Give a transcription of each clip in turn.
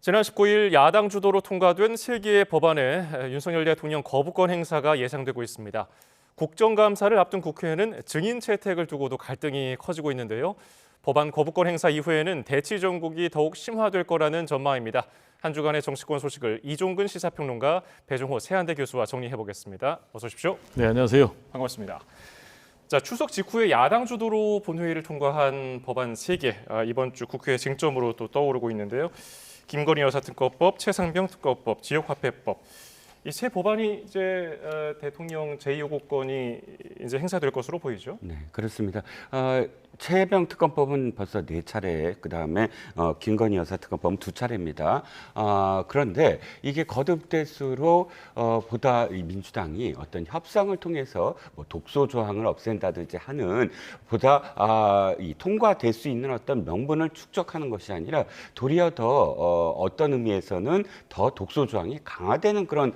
지난 19일 야당 주도로 통과된 3개의 법안에 윤석열 대통령 거부권 행사가 예상되고 있습니다. 국정감사를 앞둔 국회에는 증인 채택을 두고도 갈등이 커지고 있는데요. 법안 거부권 행사 이후에는 대치 전국이 더욱 심화될 거라는 전망입니다. 한 주간의 정치권 소식을 이종근 시사평론가, 배종호 세한대 교수와 정리해보겠습니다. 어서 오십시오. 네, 안녕하세요. 반갑습니다. 자, 추석 직후에 야당 주도로 본회의를 통과한 법안 3개, 이번 주 국회 쟁점으로 또 떠오르고 있는데요. 김건희 여사 특검법, 최상병 특검법, 지역화폐법. 이 세 법안이 이제 대통령 제2요구권이 이제 행사될 것으로 보이죠. 네, 그렇습니다. 최병 특검법은 벌써 4차례, 그다음에 김건희 여사 특검법은 2차례입니다. 그런데 이게 거듭될수록 보다 이 민주당이 어떤 협상을 통해서 뭐 독소 조항을 없앤다든지 하는 보다 이 통과될 수 있는 어떤 명분을 축적하는 것이 아니라 도리어 더 어떤 의미에서는 더 독소 조항이 강화되는 그런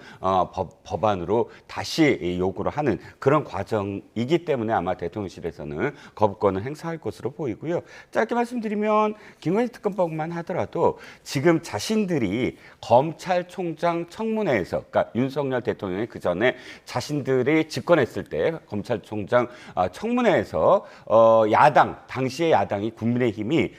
법안으로 다시 요구를 하는 그런 과정이기 때문에 아마 대통령실에서는 거부권을 행사할 것으로 보이고요. 짧게 말씀드리면 김건희 특검법만 하더라도 지금 자신들이 검찰총장 청문회에서, 그러니까 윤석열 대통령이 그 전에 자신들이 집권했을 때 검찰총장 청문회에서 당시의 야당이 국민의힘이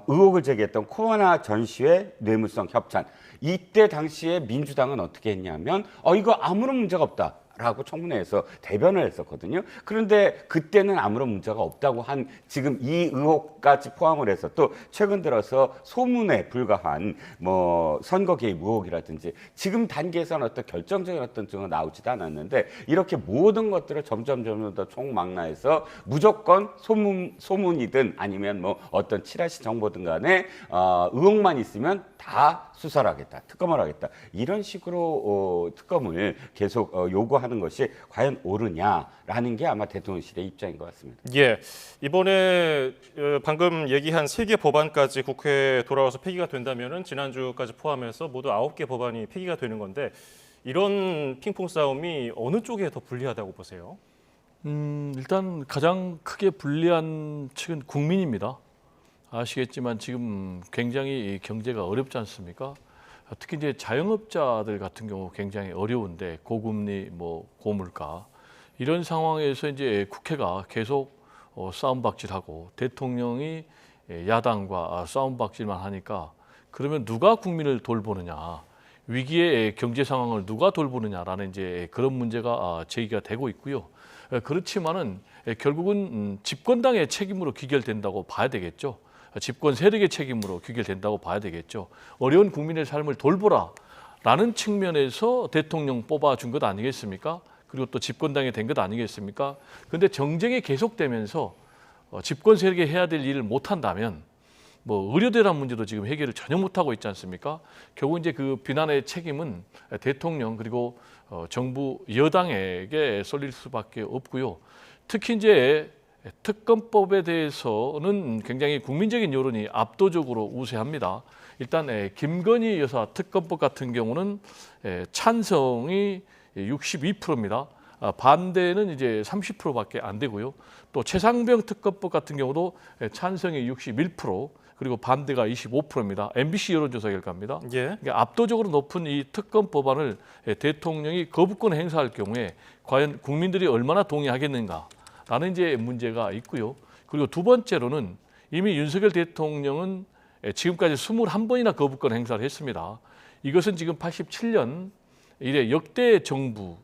의혹을 제기했던 코로나 전시회 뇌물성 협찬, 이때 당시에 민주당은 어떻게 했냐면 이거 아무런 문제가 없다 라고 청문회에서 대변을 했었거든요. 그런데 그때는 아무런 문제가 없다고 한 지금 이 의혹까지 포함을 해서 또 최근 들어서 소문에 불과한 뭐 선거 개입 의혹이라든지 지금 단계에서는 어떤 결정적인 어떤 증언 나오지도 않았는데 이렇게 모든 것들을 점점 더 총망라해서 무조건 소문이든 아니면 뭐 어떤 칠하시 정보든 간에 의혹만 있으면 다 수사를 하겠다, 특검을 하겠다, 이런 식으로 특검을 계속 요구하는 것이 과연 옳으냐라는 게 아마 대통령실의 입장인 것 같습니다. 예, 이번에 방금 얘기한 3개 법안까지 국회에 돌아와서 폐기가 된다면은 지난주까지 포함해서 모두 9개 법안이 폐기가 되는 건데, 이런 핑퐁 싸움이 어느 쪽에 더 불리하다고 보세요? 일단 가장 크게 불리한 측은 국민입니다. 아시겠지만 지금 굉장히 경제가 어렵지 않습니까? 특히 이제 자영업자들 같은 경우 굉장히 어려운데, 고금리, 뭐 고물가, 이런 상황에서 이제 국회가 계속 싸움박질하고 대통령이 야당과 싸움박질만 하니까, 그러면 누가 국민을 돌보느냐, 위기의 경제 상황을 누가 돌보느냐라는 이제 그런 문제가 제기가 되고 있고요. 그렇지만은 결국은 집권당의 책임으로 귀결된다고 봐야 되겠죠. 집권 세력의 책임으로 귀결된다고 봐야 되겠죠. 어려운 국민의 삶을 돌보라라는 측면에서 대통령 뽑아준 것 아니겠습니까? 그리고 또 집권당이 된 것 아니겠습니까? 그런데 정쟁이 계속되면서 집권 세력이 해야 될 일을 못한다면, 뭐 의료대란 문제도 지금 해결을 전혀 못하고 있지 않습니까? 결국 이제 그 비난의 책임은 대통령 그리고 정부 여당에게 쏠릴 수밖에 없고요. 특히 이제 특검법에 대해서는 굉장히 국민적인 여론이 압도적으로 우세합니다. 일단 김건희 여사 특검법 같은 경우는 찬성이 62%입니다. 반대는 이제 30%밖에 안 되고요. 또 최상병 특검법 같은 경우도 찬성이 61%, 그리고 반대가 25%입니다. MBC 여론조사 결과입니다. 예. 그러니까 압도적으로 높은 이 특검 법안을 대통령이 거부권 행사할 경우에 과연 국민들이 얼마나 동의하겠는가? 라는 이제 문제가 있고요. 그리고 두 번째로는 이미 윤석열 대통령은 지금까지 21번이나 거부권 행사를 했습니다. 이것은 지금 87년 이래 역대 정부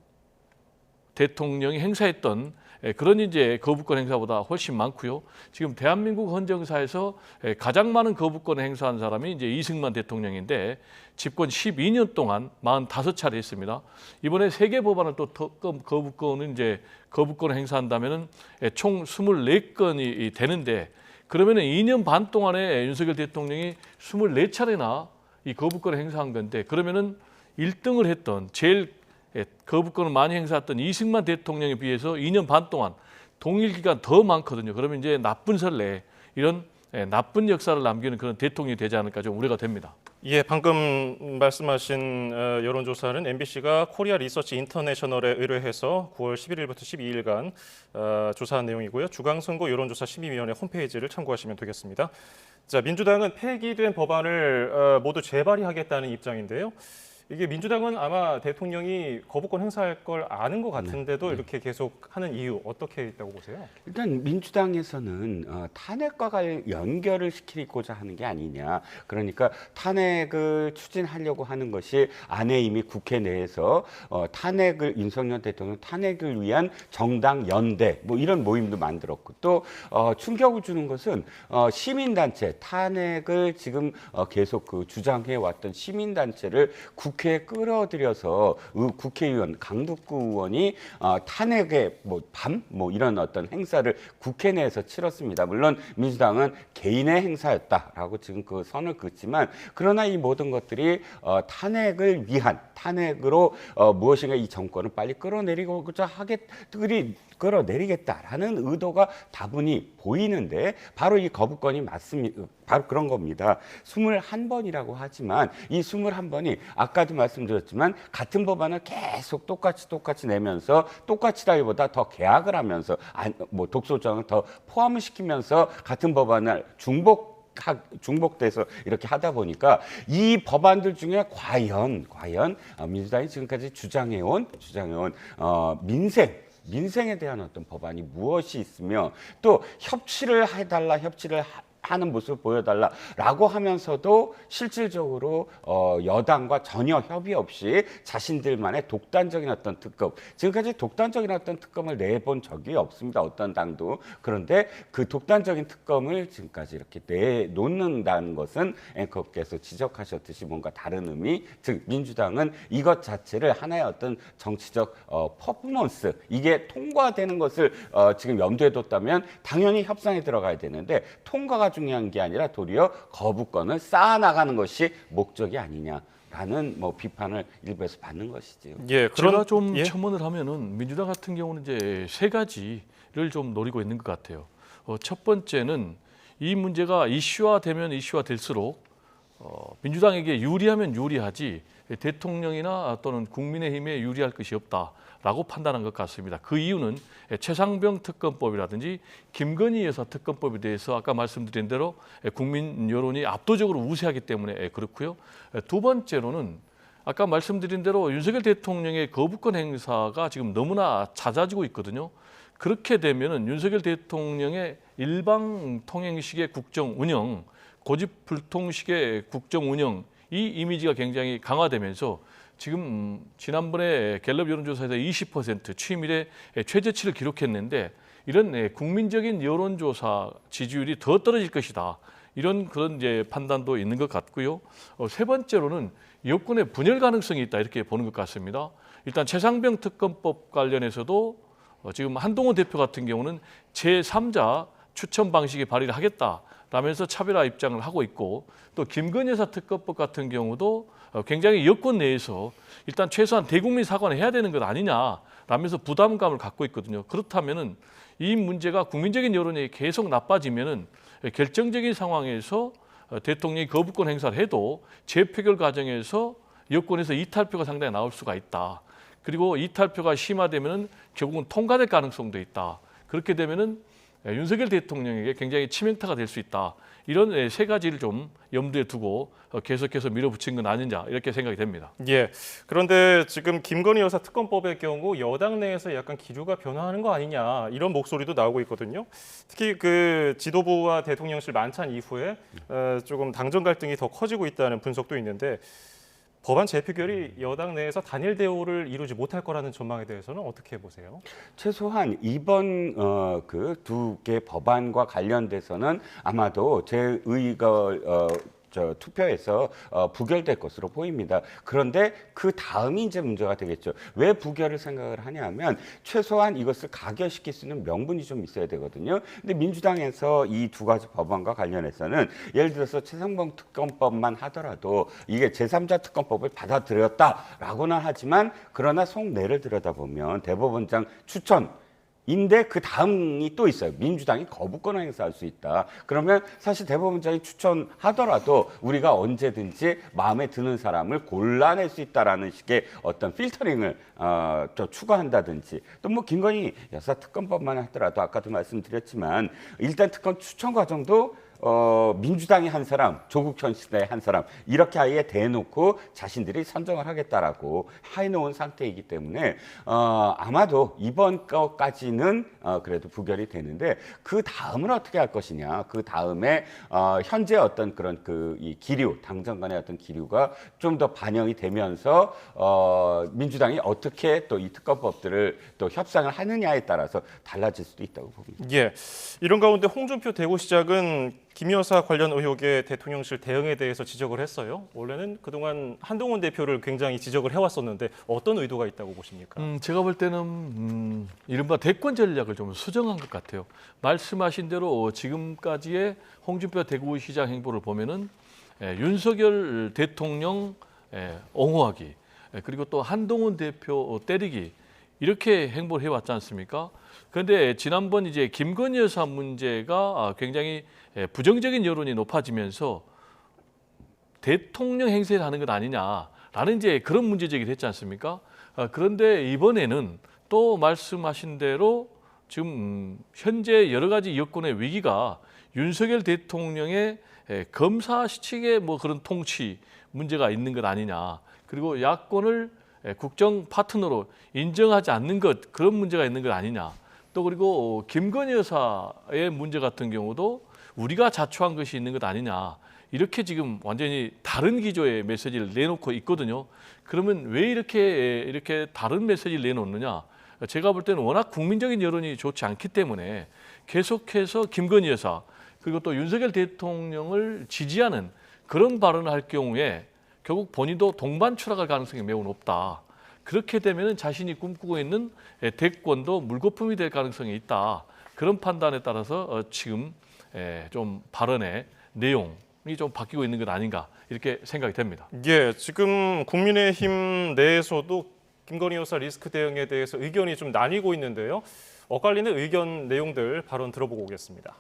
대통령이 행사했던 그런 이제 거부권 행사보다 훨씬 많고요. 지금 대한민국 헌정사에서 가장 많은 거부권을 행사한 사람이 이제 이승만 대통령인데 집권 12년 동안 45차례 했습니다. 이번에 3개 법안을 또 거부권을 이제 거부권을 행사한다면은 총 24건이 되는데, 그러면은 2년 반 동안에 윤석열 대통령이 24차례나 이 거부권을 행사한 건데, 그러면은 1등을 했던 제일 거부권을 많이 행사했던 이승만 대통령에 비해서 2년 반 동안 동일 기간 더 많거든요. 그러면 이제 나쁜 선례, 이런 나쁜 역사를 남기는 그런 대통령이 되지 않을까 좀 우려가 됩니다. 예, 방금 말씀하신 여론조사는 MBC가 코리아 리서치 인터내셔널에 의뢰해서 9월 11일부터 12일간 조사한 내용이고요. 중앙선거 여론조사 심의위원회 홈페이지를 참고하시면 되겠습니다. 자, 민주당은 폐기된 법안을 모두 재발의하겠다는 입장인데요. 이게 민주당은 아마 대통령이 거부권 행사할 걸 아는 것 같은데도 이렇게 계속 하는 이유 어떻게 있다고 보세요? 일단 민주당에서는 탄핵과 연결을 시키고자 하는 게 아니냐. 그러니까 탄핵을 추진하려고 하는 것이 안에 이미 국회 내에서 윤석열 대통령 탄핵을 위한 정당 연대 뭐 이런 모임도 만들었고 또 충격을 주는 것은 시민단체 탄핵을 지금 계속 주장해 왔던 시민단체를 국회에 끌어들여서 국회의원 강북구 의원이 탄핵의 밤 이런 어떤 행사를 국회 내에서 치렀습니다. 물론 민주당은 개인의 행사였다라고 지금 그 선을 긋지만 그러나 이 모든 것들이 탄핵을 위한 탄핵으로 무엇인가 이 정권을 빨리 끌어내리겠다라는 의도가 다분히 보이는데 바로 이 거부권이 맞습니다. 바로 그런 겁니다. 21번이라고 하지만 이 21번이 아까도 말씀드렸지만 같은 법안을 계속 똑같이 내면서 똑같이라기보다 더 개혁을 하면서 독소조항을 더 포함을 시키면서 같은 법안을 중복돼서 이렇게 하다 보니까 이 법안들 중에 과연 민주당이 지금까지 주장해온 민생에 대한 어떤 법안이 무엇이 있으며 또 협치를 하는 모습을 보여달라라고 하면서도 실질적으로 여당과 전혀 협의 없이 자신들만의 독단적인 어떤 특검, 지금까지 독단적인 어떤 특검을 내본 적이 없습니다. 어떤 당도. 그런데 그 독단적인 특검을 지금까지 이렇게 내놓는다는 것은 앵커께서 지적하셨듯이 뭔가 다른 의미, 즉 민주당은 이것 자체를 하나의 어떤 정치적 퍼포먼스, 이게 통과되는 것을 지금 염두에 뒀다면 당연히 협상에 들어가야 되는데 통과가 중요한 게 아니라 도리어 거부권을 쌓아나가는 것이 목적이 아니냐라는 비판을 일부에서 받는 것이지요. 예, 제가 좀 첨언을 하면은 민주당 같은 경우는 이제 세 가지를 좀 노리고 있는 것 같아요. 첫 번째는 이 문제가 이슈화되면 이슈화될수록 민주당에게 유리하면 유리하지 대통령이나 또는 국민의힘에 유리할 것이 없다라고 판단한 것 같습니다. 그 이유는 최상병 특검법이라든지 김건희 여사 특검법에 대해서 아까 말씀드린 대로 국민 여론이 압도적으로 우세하기 때문에 그렇고요. 두 번째로는 아까 말씀드린 대로 윤석열 대통령의 거부권 행사가 지금 너무나 잦아지고 있거든요. 그렇게 되면은 윤석열 대통령의 일방통행식의 국정 운영, 고집불통식의 국정 운영, 이 이미지가 굉장히 강화되면서 지금 지난번에 갤럽 여론조사에서 20% 취임 이래 최저치를 기록했는데 이런 국민적인 여론조사 지지율이 더 떨어질 것이다. 그런 이제 판단도 있는 것 같고요. 세 번째로는 여권의 분열 가능성이 있다 이렇게 보는 것 같습니다. 일단 최상병 특검법 관련해서도 지금 한동훈 대표 같은 경우는 제3자 추천 방식의 발의를 하겠다라면서 차별화 입장을 하고 있고 또 김건희 여사 특검법 같은 경우도 굉장히 여권 내에서 일단 최소한 대국민 사과는 해야 되는 것 아니냐라면서 부담감을 갖고 있거든요. 그렇다면은 이 문제가 국민적인 여론이 계속 나빠지면은 결정적인 상황에서 대통령이 거부권 행사를 해도 재표결 과정에서 여권에서 이탈표가 상당히 나올 수가 있다. 그리고 이탈표가 심화되면은 결국은 통과될 가능성도 있다. 그렇게 되면은 윤석열 대통령에게 굉장히 치명타가 될 수 있다. 이런 세 가지를 좀 염두에 두고 계속해서 밀어붙인 건 아니냐 이렇게 생각이 됩니다. 예. 그런데 지금 김건희 여사 특검법의 경우 여당 내에서 약간 기류가 변화하는 거 아니냐 이런 목소리도 나오고 있거든요. 특히 그 지도부와 대통령실 만찬 이후에 조금 당정 갈등이 더 커지고 있다는 분석도 있는데 법안 재표결이 여당 내에서 단일 대우를 이루지 못할 거라는 전망에 대해서는 어떻게 보세요? 최소한 이번 그 두 개 법안과 관련돼서는 아마도 투표에서 부결될 것으로 보입니다. 그런데 그 다음이 이제 문제가 되겠죠. 왜 부결을 생각을 하냐면 최소한 이것을 가결시킬 수 있는 명분이 좀 있어야 되거든요. 근데 민주당에서 이 두 가지 법안과 관련해서는 예를 들어서 최상병 특검법만 하더라도 이게 제3자 특검법을 받아들였다라고는 하지만 그러나 속내를 들여다보면 대법원장 추천 인데 그 다음이 또 있어요. 민주당이 거부권을 행사할 수 있다. 그러면 사실 대법원장이 추천하더라도 우리가 언제든지 마음에 드는 사람을 골라낼 수 있다라는 식의 어떤 필터링을 또 추가한다든지 또 뭐 김건희 여사 특검법만 하더라도 아까도 말씀드렸지만 일단 특검 추천 과정도 민주당이 한 사람, 조국 현 시대의 한 사람 이렇게 아예 대놓고 자신들이 선정을 하겠다라고 해놓은 상태이기 때문에 아마도 이번 거까지는 그래도 부결이 되는데 그 다음은 어떻게 할 것이냐, 그 다음에 현재 어떤 그런 이 기류, 당정 간의 어떤 기류가 좀 더 반영이 되면서 민주당이 어떻게 또 이 특검법들을 또 협상을 하느냐에 따라서 달라질 수도 있다고 봅니다. 예, 이런 가운데 홍준표 대구시장은 김 여사 관련 의혹의 대통령실 대응에 대해서 지적을 했어요. 원래는 그동안 한동훈 대표를 굉장히 지적을 해왔었는데 어떤 의도가 있다고 보십니까? 제가 볼 때는 이른바 대권 전략을 좀 수정한 것 같아요. 말씀하신 대로 지금까지의 홍준표 대구시장 행보를 보면은 윤석열 대통령 옹호하기, 그리고 또 한동훈 대표 때리기 이렇게 행보를 해왔지 않습니까? 그런데 지난번 이제 김건희 여사 문제가 굉장히 부정적인 여론이 높아지면서 대통령 행세를 하는 것 아니냐라는 이제 그런 문제 제기를 했지 않습니까? 그런데 이번에는 또 말씀하신 대로 지금 현재 여러 가지 여권의 위기가 윤석열 대통령의 검사시측의 뭐 그런 통치 문제가 있는 것 아니냐. 그리고 야권을 국정 파트너로 인정하지 않는 것, 그런 문제가 있는 것 아니냐. 또 그리고 김건희 여사의 문제 같은 경우도 우리가 자초한 것이 있는 것 아니냐. 이렇게 지금 완전히 다른 기조의 메시지를 내놓고 있거든요. 그러면 왜 이렇게 다른 메시지를 내놓느냐? 제가 볼 때는 워낙 국민적인 여론이 좋지 않기 때문에 계속해서 김건희 여사 그리고 또 윤석열 대통령을 지지하는 그런 발언을 할 경우에 결국 본인도 동반 추락할 가능성이 매우 높다. 그렇게 되면 자신이 꿈꾸고 있는 대권도 물거품이 될 가능성이 있다. 그런 판단에 따라서 지금 좀 발언의 내용이 좀 바뀌고 있는 것 아닌가 이렇게 생각이 됩니다. 예, 지금 국민의힘 내에서도 김건희 여사 리스크 대응에 대해서 의견이 좀 나뉘고 있는데요. 엇갈리는 의견 내용들 발언 들어보고 오겠습니다.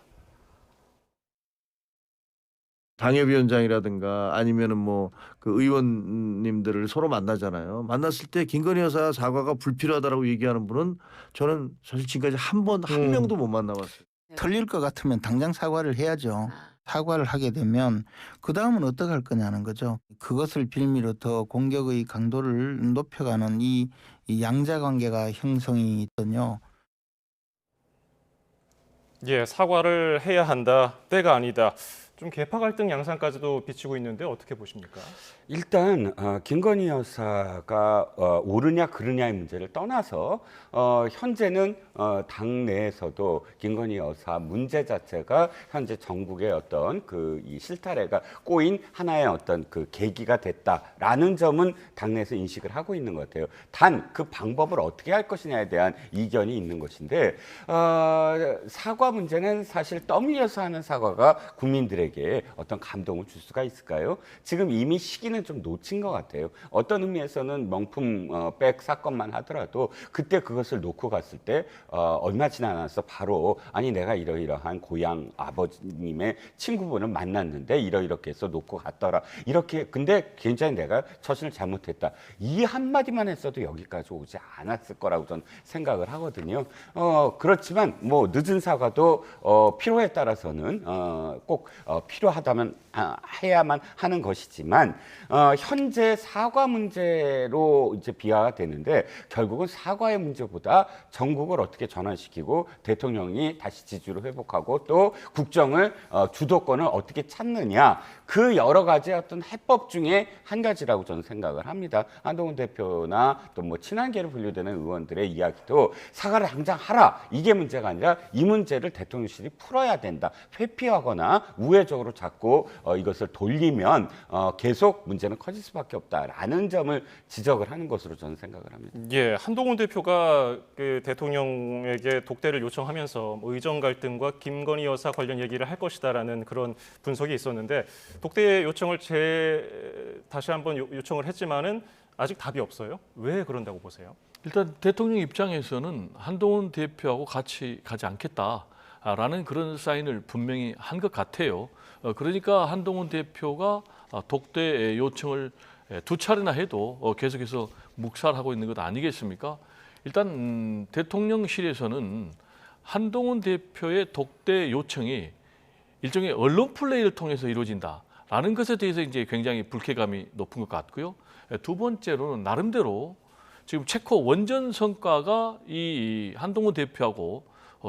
당협위원장이라든가 아니면은 뭐 그 의원님들을 서로 만나잖아요. 만났을 때 김건희 여사 사과가 불필요하다라고 얘기하는 분은 저는 사실 지금까지 한 명도 못 만나봤어요. 틀릴 것 같으면 당장 사과를 해야죠. 사과를 하게 되면 그 다음은 어떻게 할 거냐는 거죠. 그것을 빌미로 더 공격의 강도를 높여가는 이 양자 관계가 형성이 있거든요. 예, 사과를 해야 한다, 때가 아니다. 좀 계파 갈등 양상까지도 비치고 있는데 어떻게 보십니까? 일단 김건희 여사가 옳으냐 그르냐의 문제를 떠나서 현재는 당내에서도 김건희 여사 문제 자체가 현재 전국의 어떤 이 실타래가 꼬인 하나의 어떤 그 계기가 됐다라는 점은 당내에서 인식을 하고 있는 것 같아요. 단 그 방법을 어떻게 할 것이냐에 대한 이견이 있는 것인데 사과 문제는 사실 떠밀려서 하는 사과가 국민들에게 어떤 감동을 줄 수가 있을까요? 지금 이미 시기는 좀 놓친 것 같아요. 어떤 의미에서는 명품 백 사건만 하더라도 그때 그것을 놓고 갔을 때 얼마 지나지 않아서 바로 아니 내가 이러이러한 고향 아버님의 친구분을 만났는데 이렇게 해서 놓고 갔더라. 이렇게 근데 굉장히 내가 처신을 잘못했다. 이 한마디만 했어도 여기까지 오지 않았을 거라고 저는 생각을 하거든요. 그렇지만 뭐 늦은 사과도 필요에 따라서는 꼭 필요하다면 해야만 하는 것이지만 현재 사과 문제로 이제 비화가 되는데 결국은 사과의 문제보다 전국을 어떻게 전환시키고 대통령이 다시 지지를 회복하고 또 국정을 주도권을 어떻게 찾느냐 그 여러 가지 어떤 해법 중에 한 가지라고 저는 생각을 합니다. 한동훈 대표나 또 뭐 친한계로 분류되는 의원들의 이야기도 사과를 당장 하라 이게 문제가 아니라 이 문제를 대통령실이 풀어야 된다. 회피하거나 우회적으로 자꾸 이것을 돌리면 계속 문제는 커질 수밖에 없다라는 점을 지적을 하는 것으로 저는 생각을 합니다. 예, 한동훈 대표가 그 대통령에게 독대를 요청하면서 뭐 의정 갈등과 김건희 여사 관련 얘기를 할 것이다라는 그런 분석이 있었는데 독대 요청을 다시 한번 요청을 했지만은 아직 답이 없어요. 왜 그런다고 보세요? 일단 대통령 입장에서는 한동훈 대표하고 같이 가지 않겠다라는 그런 사인을 분명히 한 것 같아요. 그러니까 한동훈 대표가 독대 요청을 두 차례나 해도 계속해서 묵살하고 있는 것 아니겠습니까? 일단 대통령실에서는 한동훈 대표의 독대 요청이 일종의 언론 플레이를 통해서 이루어진다라는 것에 대해서 이제 굉장히 불쾌감이 높은 것 같고요. 두 번째로는 나름대로 지금 체코 원전 성과가 이 한동훈 대표하고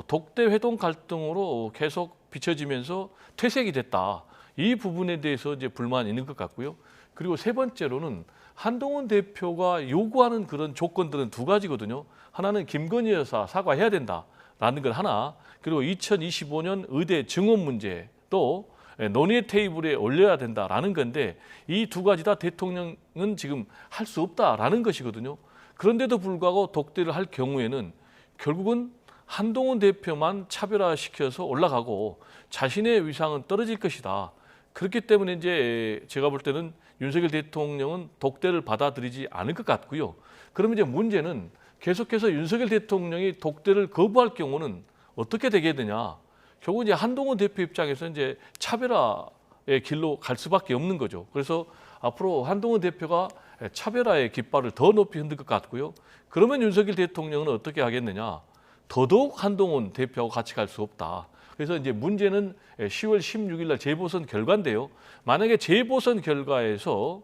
독대 회동 갈등으로 계속 비춰지면서 퇴색이 됐다. 이 부분에 대해서 이제 불만이 있는 것 같고요. 그리고 세 번째로는 한동훈 대표가 요구하는 그런 조건들은 두 가지거든요. 하나는 김건희 여사 사과해야 된다라는 것 하나, 그리고 2025년 의대 증원 문제 또 논의 테이블에 올려야 된다라는 건데 이 두 가지 다 대통령은 지금 할 수 없다라는 것이거든요. 그런데도 불구하고 독대를 할 경우에는 결국은 한동훈 대표만 차별화시켜서 올라가고 자신의 위상은 떨어질 것이다. 그렇기 때문에 이제 제가 볼 때는 윤석열 대통령은 독대를 받아들이지 않을 것 같고요. 그러면 이제 문제는 계속해서 윤석열 대통령이 독대를 거부할 경우는 어떻게 되게 되냐? 결국 이제 한동훈 대표 입장에서 이제 차별화의 길로 갈 수밖에 없는 거죠. 그래서 앞으로 한동훈 대표가 차별화의 깃발을 더 높이 흔들 것 같고요. 그러면 윤석열 대통령은 어떻게 하겠느냐? 더더욱 한동훈 대표하고 같이 갈 수 없다. 그래서 이제 문제는 10월 16일 날 재보선 결과인데요. 만약에 재보선 결과에서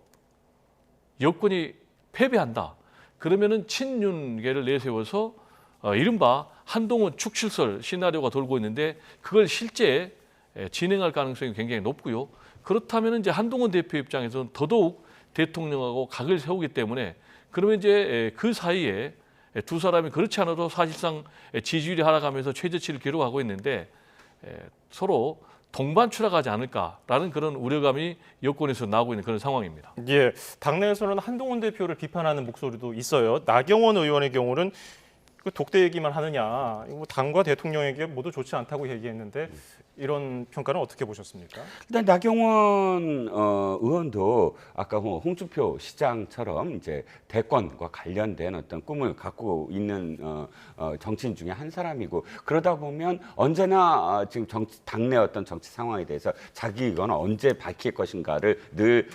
여권이 패배한다. 그러면은 친윤계를 내세워서 이른바 한동훈 축출설 시나리오가 돌고 있는데 그걸 실제 진행할 가능성이 굉장히 높고요. 그렇다면 이제 한동훈 대표 입장에서는 더더욱 대통령하고 각을 세우기 때문에 그러면 이제 그 사이에 두 사람이 그렇지 않아도 사실상 지지율이 하락하면서 최저치를 기록하고 있는데 서로 동반 추락하지 않을까라는 그런 우려감이 여권에서 나오고 있는 그런 상황입니다. 예, 당내에서는 한동훈 대표를 비판하는 목소리도 있어요. 나경원 의원의 경우는 그 독대 얘기만 하느냐, 이거 당과 대통령에게 모두 좋지 않다고 얘기했는데 이런 평가는 어떻게 보셨습니까? 일단 나경원 의원도 아까 뭐 홍준표 시장처럼 이제 대권과 관련된 어떤 꿈을 갖고 있는 정치인 중에 한 사람이고 그러다 보면 언제나 지금 당내 어떤 정치 상황에 대해서 자기 의견을 언제 밝힐 것인가를 늘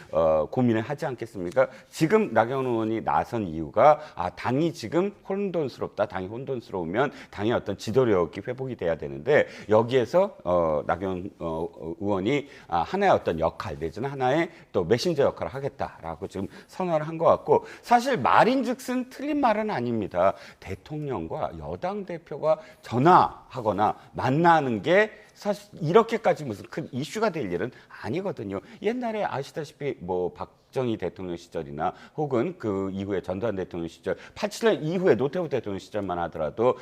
고민을 하지 않겠습니까? 지금 나경원 의원이 나선 이유가 당이 지금 혼돈스럽다. 당이 혼돈스러우면 당의 어떤 지도력이 회복이 돼야 되는데 여기에서 나경원 의원이 하나의 어떤 역할 내지는 하나의 또 메신저 역할을 하겠다라고 지금 선언을 한 것 같고 사실 말인즉슨 틀린 말은 아닙니다. 대통령과 여당 대표가 전화하거나 만나는 게 사실 이렇게까지 무슨 큰 이슈가 될 일은 아니거든요. 옛날에 아시다시피 뭐 박정희 대통령 시절이나 혹은 그 이후에 전두환 대통령 시절, 87년 이후에 노태우 대통령 시절만 하더라도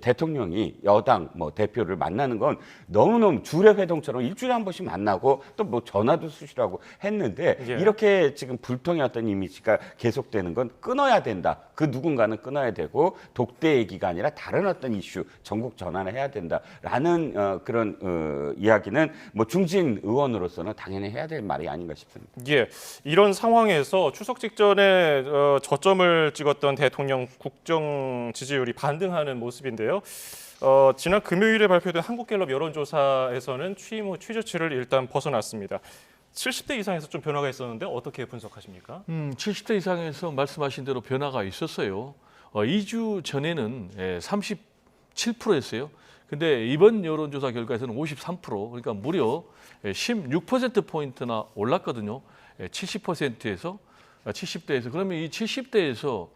대통령이 여당 뭐 대표를 만나는 건 너무너무 주례 회동처럼 일주일에 한 번씩 만나고 또 뭐 전화도 수시라고 했는데 예. 이렇게 지금 불통의 어떤 이미지가 계속되는 건 끊어야 된다. 그 누군가는 끊어야 되고 독대 얘기가 아니라 다른 어떤 이슈 전국 전환을 해야 된다라는 그런 이야기는 뭐 중진 의원으로서는 당연히 해야 될 말이 아닌가 싶습니다. 예, 이런 상황에서 추석 직전에 저점을 찍었던 대통령 국정 지지율이 반등하는 모습인데요. 지난 금요일에 발표된 한국갤럽 여론조사에서는 취임 후 최저치를 일단 벗어났습니다. 70대 이상에서 좀 변화가 있었는데 어떻게 분석하십니까? 70대 이상에서 말씀하신 대로 변화가 있었어요. 2주 전에는 37%였어요. 근데 이번 여론조사 결과에서는 53%, 그러니까 무려 16%포인트나 올랐거든요. 70%에서 70대에서. 그러면 이 70대에서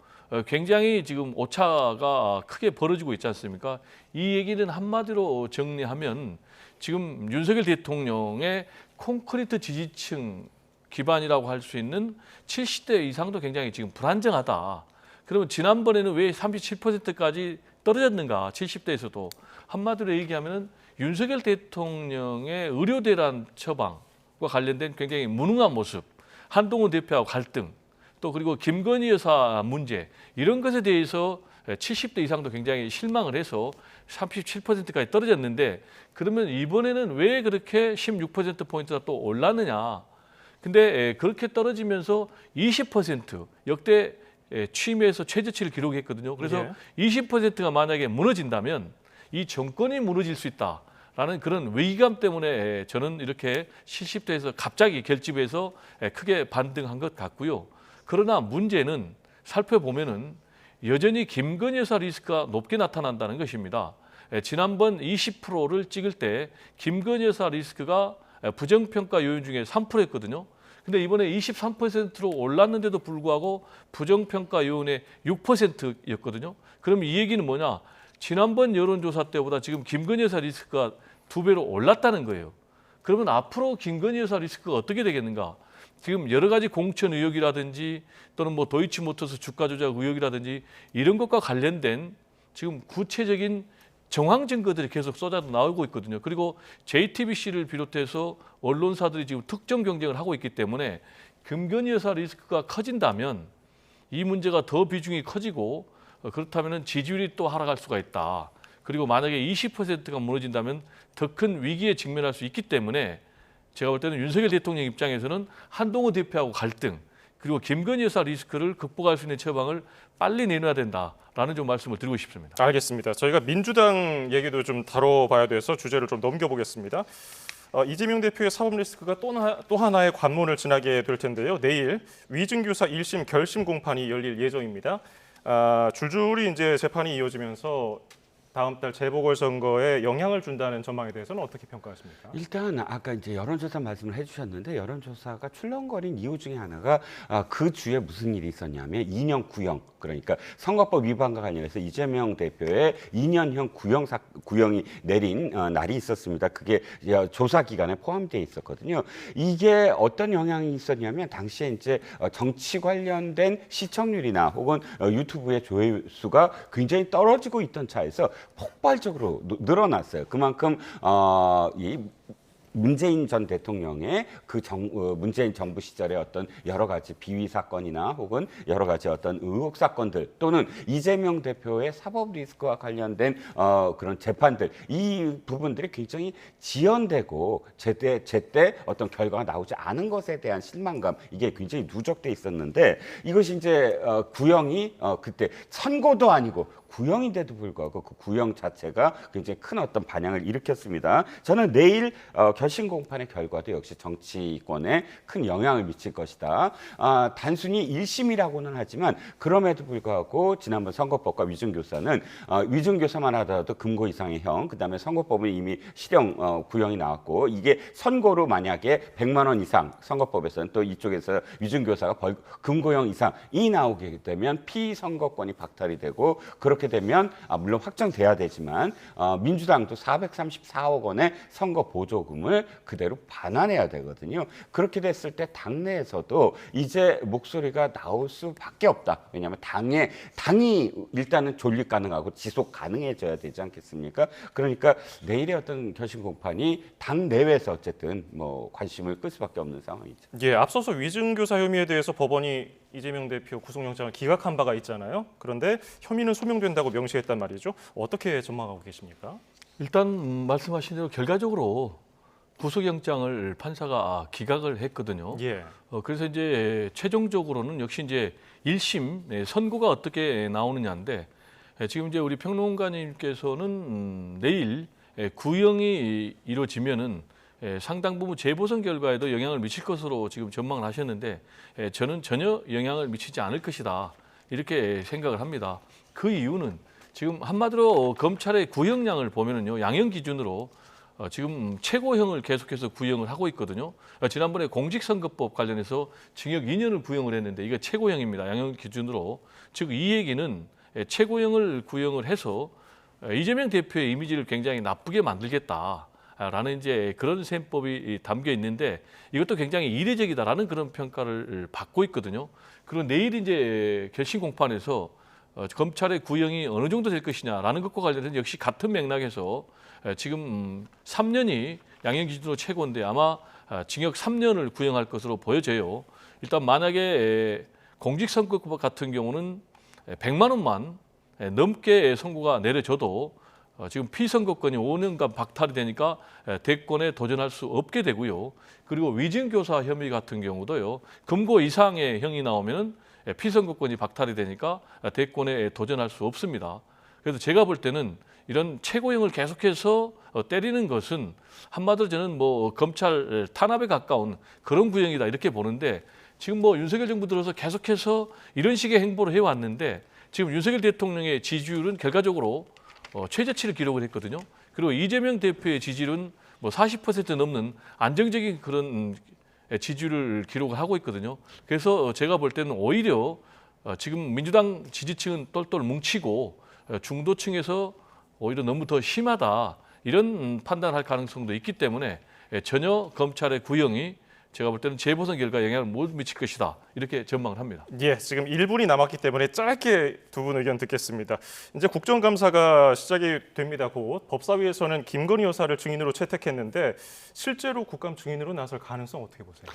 굉장히 지금 오차가 크게 벌어지고 있지 않습니까? 이 얘기는 한마디로 정리하면 지금 윤석열 대통령의 콘크리트 지지층 기반이라고 할 수 있는 70대 이상도 굉장히 지금 불안정하다. 그러면 지난번에는 왜 37%까지 떨어졌는가? 70대에서도 한마디로 얘기하면 윤석열 대통령의 의료 대란 처방과 관련된 굉장히 무능한 모습, 한동훈 대표하고 갈등, 또 그리고 김건희 여사 문제 이런 것에 대해서 70대 이상도 굉장히 실망을 해서 37%까지 떨어졌는데 그러면 이번에는 왜 그렇게 16%포인트가 또 올랐느냐. 근데 그렇게 떨어지면서 20% 역대 취임해서 최저치를 기록했거든요. 그래서 예. 20%가 만약에 무너진다면 이 정권이 무너질 수 있다라는 그런 위기감 때문에 저는 이렇게 실십대에서 갑자기 결집해서 크게 반등한 것 같고요. 그러나 문제는 살펴보면은 여전히 김건희 여사 리스크가 높게 나타난다는 것입니다. 지난번 20%를 찍을 때 김건희 여사 리스크가 부정평가 요인 중에 3%였거든요. 근데 이번에 23%로 올랐는데도 불구하고 부정평가 요인의 6%였거든요. 그럼 이 얘기는 뭐냐? 지난번 여론조사 때보다 지금 김건희 여사 리스크가 2배로 올랐다는 거예요. 그러면 앞으로 김건희 여사 리스크가 어떻게 되겠는가? 지금 여러 가지 공천 의혹이라든지 또는 뭐 도이치모터스 주가 조작 의혹이라든지 이런 것과 관련된 지금 구체적인 정황 증거들이 계속 쏟아 나오고 있거든요. 그리고 JTBC를 비롯해서 언론사들이 지금 특정 경쟁을 하고 있기 때문에 김건희 여사 리스크가 커진다면 이 문제가 더 비중이 커지고 그렇다면 지지율이 또 하락할 수가 있다. 그리고 만약에 20%가 무너진다면 더 큰 위기에 직면할 수 있기 때문에 제가 볼 때는 윤석열 대통령 입장에서는 한동훈 대표하고 갈등 그리고 김건희 여사 리스크를 극복할 수 있는 처방을 빨리 내놔야 된다라는 좀 말씀을 드리고 싶습니다. 알겠습니다. 저희가 민주당 얘기도 좀 다뤄봐야 돼서 주제를 좀 넘겨보겠습니다. 이재명 대표의 사법 리스크가 또 하나의 관문을 지나게 될 텐데요. 내일 위증교사 1심 결심 공판이 열릴 예정입니다. 줄줄이 이제 재판이 이어지면서 다음 달 재보궐선거에 영향을 준다는 전망에 대해서는 어떻게 평가하십니까? 일단 아까 이제 여론조사 말씀을 해주셨는데 여론조사가 출렁거린 이유 중에 하나가 그 주에 무슨 일이 있었냐면 2년 구형 그러니까 선거법 위반과 관련해서 이재명 대표의 2년형 구형이 내린 날이 있었습니다. 그게 조사 기간에 포함되어 있었거든요. 이게 어떤 영향이 있었냐면 당시에 이제 정치 관련된 시청률이나 혹은 유튜브의 조회수가 굉장히 떨어지고 있던 차에서 폭발적으로 늘어났어요. 그만큼 이 문재인 전 대통령의 문재인 정부 시절의 어떤 여러 가지 비위 사건이나 혹은 여러 가지 어떤 의혹 사건들 또는 이재명 대표의 사법 리스크와 관련된 그런 재판들 이 부분들이 굉장히 지연되고 제때 어떤 결과가 나오지 않은 것에 대한 실망감 이게 굉장히 누적돼 있었는데 이것이 이제 구형이 그때 선고도 아니고 구형인데도 불구하고 그 구형 자체가 굉장히 큰 어떤 반향을 일으켰습니다. 저는 내일 결심 공판의 결과도 역시 정치권에 큰 영향을 미칠 것이다. 단순히 1심이라고는 하지만 그럼에도 불구하고 지난번 선거법과 위증교사는 위증교사만 하더라도 금고 이상의 형, 그다음에 선거법은 이미 실형 구형이 나왔고 이게 선고로 만약에 100만 원 이상 선거법에서는 또 이쪽에서 위증교사가 금고형 이상이 나오게 되면 피선거권이 박탈이 되고 그렇게 되면 물론 확정돼야 되지만 민주당도 434억 원의 선거 보조금을 그대로 반환해야 되거든요. 그렇게 됐을 때 당내에서도 이제 목소리가 나올 수밖에 없다. 왜냐하면 당이 일단은 존립 가능하고 지속 가능해져야 되지 않겠습니까? 그러니까 내일의 어떤 결심 공판이 당 내외에서 어쨌든 뭐 관심을 끌 수밖에 없는 상황이죠. 예, 앞서서 위증교사 혐의에 대해서 법원이 이재명 대표 구속영장을 기각한 바가 있잖아요. 그런데 혐의는 소명된다고 명시했단 말이죠. 어떻게 전망하고 계십니까? 일단 말씀하신 대로 결과적으로 구속영장을 판사가 기각을 했거든요. 예. 그래서 이제 최종적으로는 역시 이제 1심 선고가 어떻게 나오느냐인데 지금 이제 우리 평론가님께서는 내일 구형이 이루어지면은 상당 부분 재보선 결과에도 영향을 미칠 것으로 지금 전망을 하셨는데 저는 전혀 영향을 미치지 않을 것이다 이렇게 생각을 합니다. 그 이유는 지금 한마디로 검찰의 구형량을 보면은요 양형 기준으로 지금 최고형을 계속해서 구형을 하고 있거든요. 지난번에 공직선거법 관련해서 징역 2년을 구형을 했는데 이게 최고형입니다. 양형 기준으로. 즉 이 얘기는 최고형을 구형을 해서 이재명 대표의 이미지를 굉장히 나쁘게 만들겠다. 라는 이제 그런 셈법이 담겨 있는데 이것도 굉장히 이례적이다라는 그런 평가를 받고 있거든요. 그리고 내일 이제 결심 공판에서 검찰의 구형이 어느 정도 될 것이냐라는 것과 관련해서 역시 같은 맥락에서 지금 3년이 양형 기준으로 최고인데 아마 징역 3년을 구형할 것으로 보여져요. 일단 만약에 공직선거법 같은 경우는 100만 원만 넘게 선고가 내려져도 지금 피선거권이 5년간 박탈이 되니까 대권에 도전할 수 없게 되고요. 그리고 위증교사 혐의 같은 경우도요. 금고 이상의 형이 나오면은 피선거권이 박탈이 되니까 대권에 도전할 수 없습니다. 그래서 제가 볼 때는 이런 최고형을 계속해서 때리는 것은 한마디로 저는 뭐 검찰 탄압에 가까운 그런 구형이다 이렇게 보는데 지금 뭐 윤석열 정부 들어서 계속해서 이런 식의 행보를 해왔는데 지금 윤석열 대통령의 지지율은 결과적으로 최저치를 기록을 했거든요. 그리고 이재명 대표의 지지율은 뭐 40% 넘는 안정적인 그런 지지율을 기록을 하고 있거든요. 그래서 제가 볼 때는 오히려 지금 민주당 지지층은 똘똘 뭉치고 중도층에서 오히려 너무 더 심하다 이런 판단할 가능성도 있기 때문에 전혀 검찰의 구형이 제가 볼 때는 재보선 결과에 영향을 못 미칠 것이다 이렇게 전망을 합니다. 예, 지금 1분이 남았기 때문에 짧게 두 분 의견 듣겠습니다. 이제 국정감사가 시작이 됩니다. 곧 법사위에서는 김건희 여사를 증인으로 채택했는데 실제로 국감 증인으로 나설 가능성 어떻게 보세요?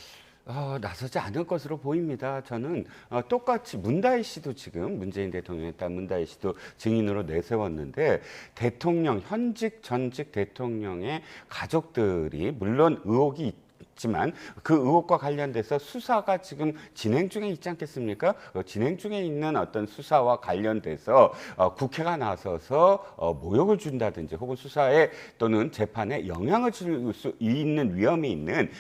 나서지 않을 것으로 보입니다. 저는 똑같이 문다희 씨도 지금 문재인 대통령에 따른 문다희 씨도 증인으로 내세웠는데 대통령 현직 전직 대통령의 가족들이 물론 의혹이 있지만 그 의혹과 관련돼서 수사가 지금 진행 중에 있지 않겠습니까? 진행 중에 있는 어떤 수사와 관련돼서 국회가 나서서 모욕을 준다든지 혹은 수사에 또는 재판에 영향을 줄 수 있는 위험이 있는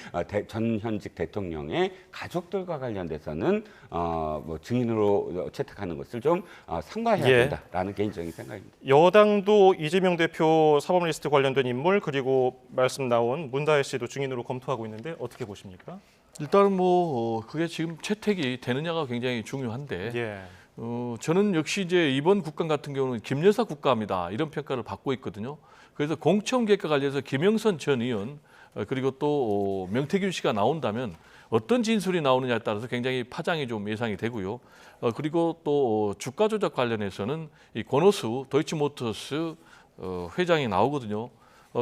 전 현직 대통령의 가족들과 관련돼서는 뭐 증인으로 채택하는 것을 좀 삼가해야 된다라는 개인적인 생각입니다. 여당도 이재명 대표 사법 리스트 관련된 인물 그리고 말씀 나온 문다혜 씨도 증인으로 검토하고 있는데 어떻게 보십니까? 일단은 뭐 그게 지금 채택이 되느냐가 굉장히 중요한데 예. 저는 역시 이제 이번 국감 같은 경우는 김여사 국감이다 이런 평가를 받고 있거든요. 그래서 공천 개혁과 관련해서 김영선 전 의원 그리고 또 명태균 씨가 나온다면 어떤 진술이 나오느냐에 따라서 굉장히 파장이 좀 예상이 되고요. 그리고 또 주가 조작 관련해서는 이 권오수 도이치모터스 회장이 나오거든요.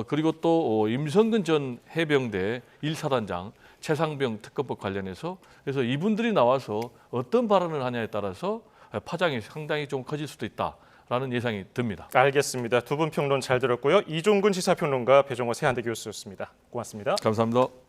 그리고 또 임성근 전 해병대 1사단장 최상병 특검법 관련해서 그래서 이분들이 나와서 어떤 발언을 하냐에 따라서 파장이 상당히 좀 커질 수도 있다라는 예상이 듭니다. 알겠습니다. 두 분 평론 잘 들었고요. 이종근 시사평론가 배종호 세한대 교수였습니다. 고맙습니다. 감사합니다.